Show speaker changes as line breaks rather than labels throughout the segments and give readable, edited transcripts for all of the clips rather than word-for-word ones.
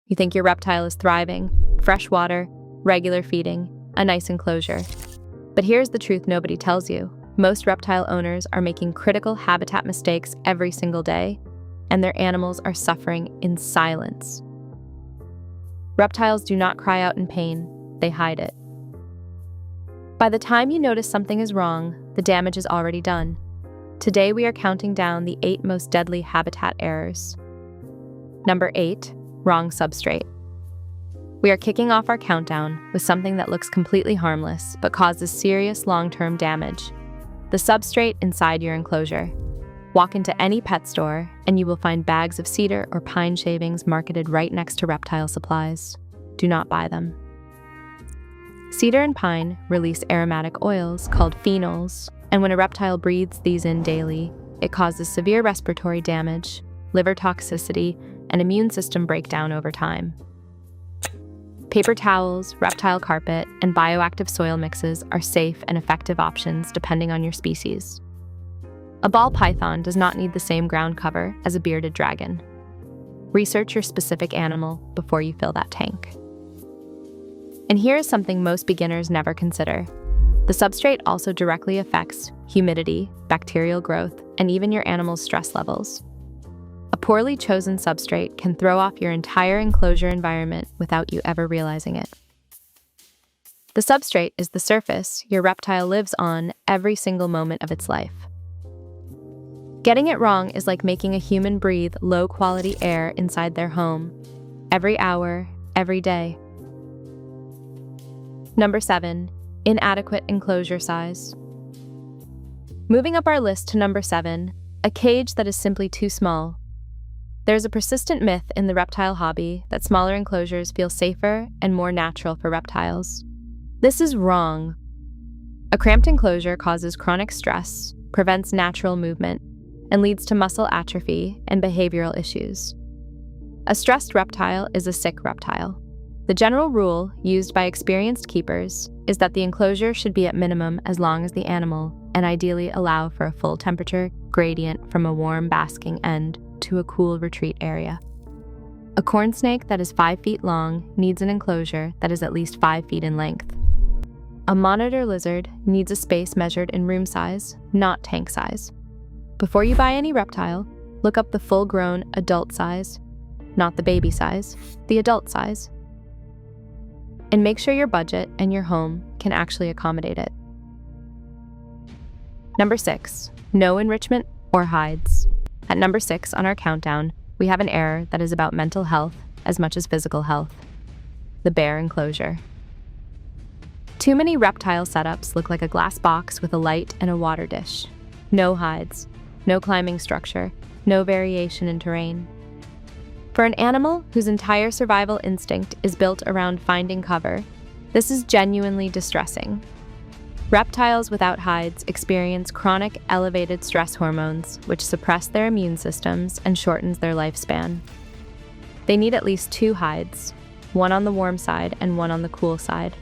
You think your reptile is thriving, fresh water, regular feeding, a nice enclosure. But here's the truth nobody tells you. Most reptile owners are making critical habitat mistakes every single day, and their animals are suffering in silence. Reptiles do not cry out in pain, they hide it. By the time you notice something is wrong, the damage is already done. Today we are counting down the 8 most deadly habitat errors. Number 8, wrong substrate. We are kicking off our countdown with something that looks completely harmless but causes serious long-term damage: the substrate inside your enclosure. Walk into any pet store and you will find bags of cedar or pine shavings marketed right next to reptile supplies. Do not buy them. Cedar and pine release aromatic oils called phenols, and when a reptile breathes these in daily, it causes severe respiratory damage, liver toxicity, and immune system breakdown over time. Paper towels, reptile carpet, and bioactive soil mixes are safe and effective options depending on your species. A ball python does not need the same ground cover as a bearded dragon. Research your specific animal before you fill that tank. And here is something most beginners never consider. The substrate also directly affects humidity, bacterial growth, and even your animal's stress levels. A poorly chosen substrate can throw off your entire enclosure environment without you ever realizing it. The substrate is the surface your reptile lives on every single moment of its life. Getting it wrong is like making a human breathe low-quality air inside their home, every hour, every day. Number 7, inadequate enclosure size. Moving up our list to number 7, a cage that is simply too small. There's a persistent myth in the reptile hobby that smaller enclosures feel safer and more natural for reptiles. This is wrong. A cramped enclosure causes chronic stress, prevents natural movement, and leads to muscle atrophy and behavioral issues. A stressed reptile is a sick reptile. The general rule, used by experienced keepers, is that the enclosure should be at minimum as long as the animal, and ideally allow for a full temperature gradient from a warm basking end to a cool retreat area. A corn snake that is 5 feet long needs an enclosure that is at least 5 feet in length. A monitor lizard needs a space measured in room size, not tank size. Before you buy any reptile, look up the full-grown adult size, not the baby size, the adult size. And make sure your budget and your home can actually accommodate it. Number 6, no enrichment or hides. At number 6 on our countdown, we have an error that is about mental health as much as physical health: the bare enclosure. Too many reptile setups look like a glass box with a light and a water dish. No hides, no climbing structure, no variation in terrain. For an animal whose entire survival instinct is built around finding cover, this is genuinely distressing. Reptiles without hides experience chronic elevated stress hormones, which suppress their immune systems and shortens their lifespan. They need at least 2 hides, one on the warm side and one on the cool side.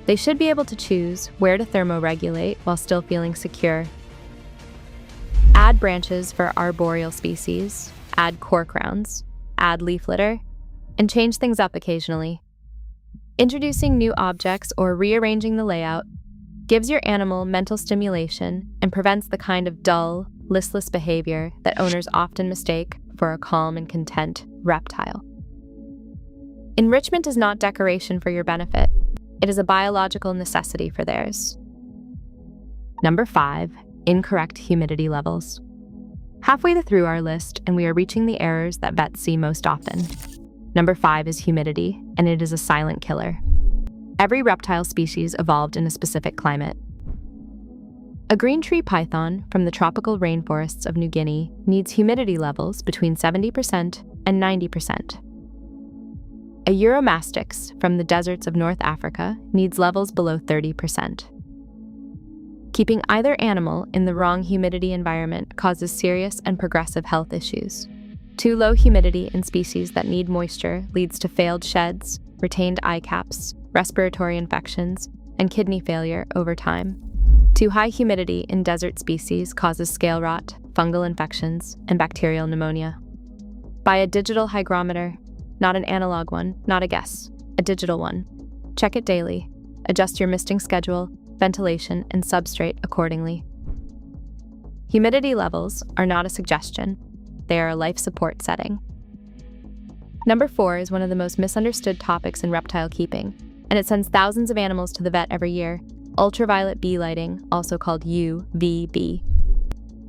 They should be able to choose where to thermoregulate while still feeling secure. Add branches for arboreal species, add cork rounds, add leaf litter, and change things up occasionally. Introducing new objects or rearranging the layout gives your animal mental stimulation and prevents the kind of dull, listless behavior that owners often mistake for a calm and content reptile. Enrichment is not decoration for your benefit. It is a biological necessity for theirs. Number 5, incorrect humidity levels. Halfway through our list, and we are reaching the errors that vets see most often. Number 5 is humidity, and it is a silent killer. Every reptile species evolved in a specific climate. A green tree python from the tropical rainforests of New Guinea needs humidity levels between 70% and 90%. A Euromastix from the deserts of North Africa needs levels below 30%. Keeping either animal in the wrong humidity environment causes serious and progressive health issues. Too low humidity in species that need moisture leads to failed sheds, retained eye caps, respiratory infections, and kidney failure over time. Too high humidity in desert species causes scale rot, fungal infections, and bacterial pneumonia. Buy a digital hygrometer. not an analog one, not a guess, a digital one. Check it daily. Adjust your misting schedule, ventilation, and substrate accordingly. Humidity levels are not a suggestion. They are a life support setting. Number 4 is one of the most misunderstood topics in reptile keeping, and it sends thousands of animals to the vet every year: ultraviolet B lighting, also called UVB.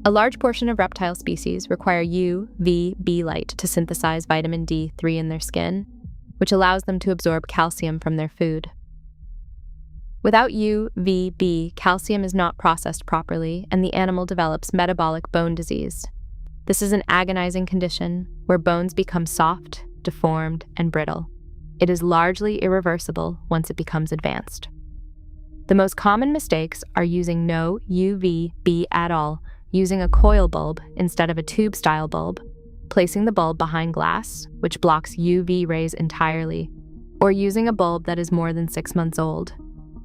A large portion of reptile species require UVB light to synthesize vitamin D3 in their skin, which allows them to absorb calcium from their food. Without UVB, calcium is not processed properly, and the animal develops metabolic bone disease. This is an agonizing condition where bones become soft, deformed, and brittle. It is largely irreversible once it becomes advanced. The most common mistakes are using no UVB at all, using a coil bulb instead of a tube-style bulb, placing the bulb behind glass, which blocks UV rays entirely, or using a bulb that is more than 6 months old,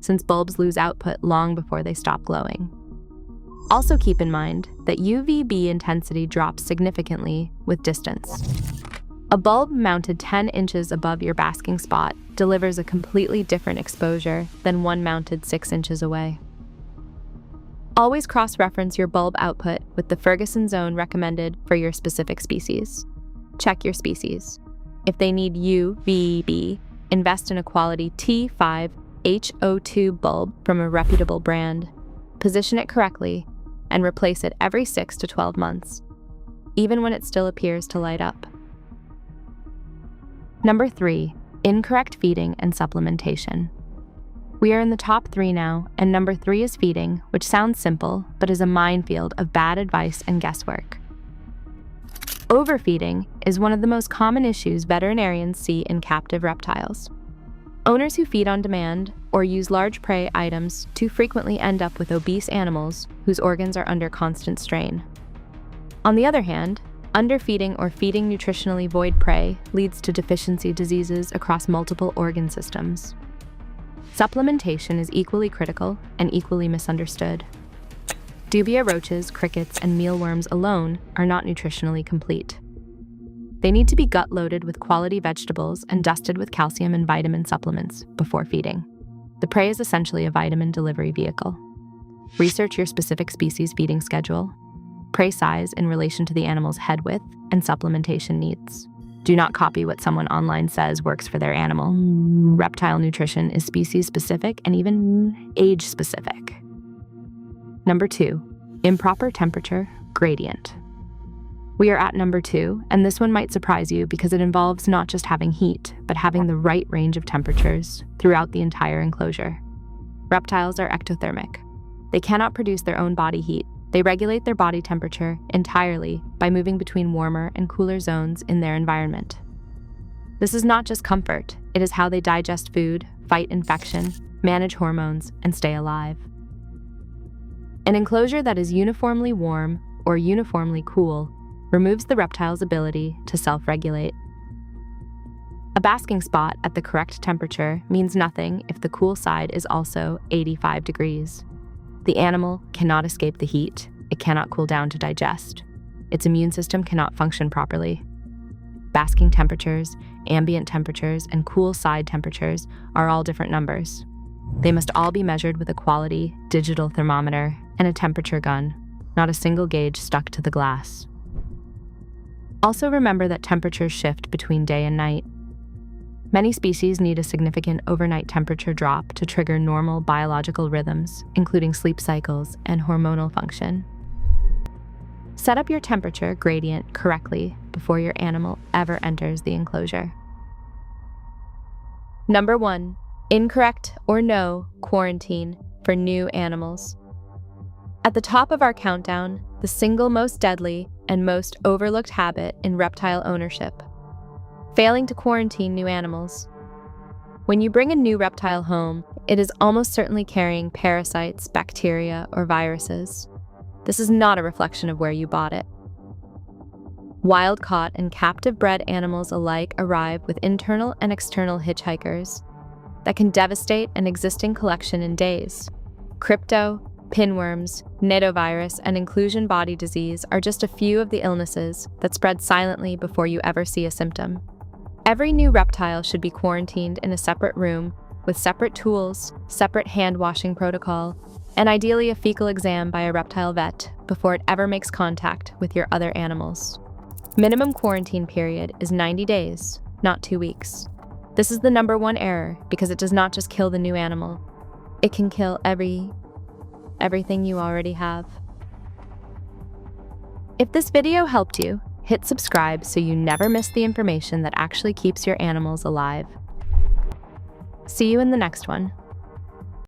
since bulbs lose output long before they stop glowing. Also keep in mind that UVB intensity drops significantly with distance. A bulb mounted 10 inches above your basking spot delivers a completely different exposure than one mounted 6 inches away. Always cross-reference your bulb output with the Ferguson zone recommended for your specific species. Check your species. If they need UVB, invest in a quality T5HO2 bulb from a reputable brand. Position it correctly and replace it every 6 to 12 months, even when it still appears to light up. Number 3, incorrect feeding and supplementation. We are in the top 3 now, and number 3 is feeding, which sounds simple, but is a minefield of bad advice and guesswork. Overfeeding is one of the most common issues veterinarians see in captive reptiles. Owners who feed on demand or use large prey items too frequently end up with obese animals whose organs are under constant strain. On the other hand, underfeeding or feeding nutritionally void prey leads to deficiency diseases across multiple organ systems. Supplementation is equally critical and equally misunderstood. Dubia roaches, crickets, and mealworms alone are not nutritionally complete. They need to be gut-loaded with quality vegetables and dusted with calcium and vitamin supplements before feeding. The prey is essentially a vitamin delivery vehicle. Research your specific species' feeding schedule. Prey size in relation to the animal's head width and supplementation needs. Do not copy what someone online says works for their animal. Reptile nutrition is species-specific and even age-specific. Number 2, improper temperature gradient. We are at number 2, and this one might surprise you because it involves not just having heat, but having the right range of temperatures throughout the entire enclosure. Reptiles are ectothermic. They cannot produce their own body heat. They regulate their body temperature entirely by moving between warmer and cooler zones in their environment. This is not just comfort, it is how they digest food, fight infection, manage hormones, and stay alive. An enclosure that is uniformly warm or uniformly cool removes the reptile's ability to self-regulate. A basking spot at the correct temperature means nothing if the cool side is also 85 degrees. The animal cannot escape the heat. It cannot cool down to digest. Its immune system cannot function properly. Basking temperatures, ambient temperatures, and cool side temperatures are all different numbers. They must all be measured with a quality digital thermometer and a temperature gun, not a single gauge stuck to the glass. Also remember that temperatures shift between day and night. Many species need a significant overnight temperature drop to trigger normal biological rhythms, including sleep cycles and hormonal function. Set up your temperature gradient correctly before your animal ever enters the enclosure. Number 1, incorrect or no quarantine for new animals. At the top of our countdown, the single most deadly and most overlooked habit in reptile ownership: failing to quarantine new animals. When you bring a new reptile home, it is almost certainly carrying parasites, bacteria, or viruses. This is not a reflection of where you bought it. Wild-caught and captive-bred animals alike arrive with internal and external hitchhikers that can devastate an existing collection in days. Crypto, pinworms, natovirus, and inclusion body disease are just a few of the illnesses that spread silently before you ever see a symptom. Every new reptile should be quarantined in a separate room with separate tools, separate hand washing protocol, and ideally a fecal exam by a reptile vet before it ever makes contact with your other animals. Minimum quarantine period is 90 days, not 2 weeks. This is the #1 error because it does not just kill the new animal. It can kill everything you already have. If this video helped you, hit subscribe so you never miss the information that actually keeps your animals alive. See you in the next one.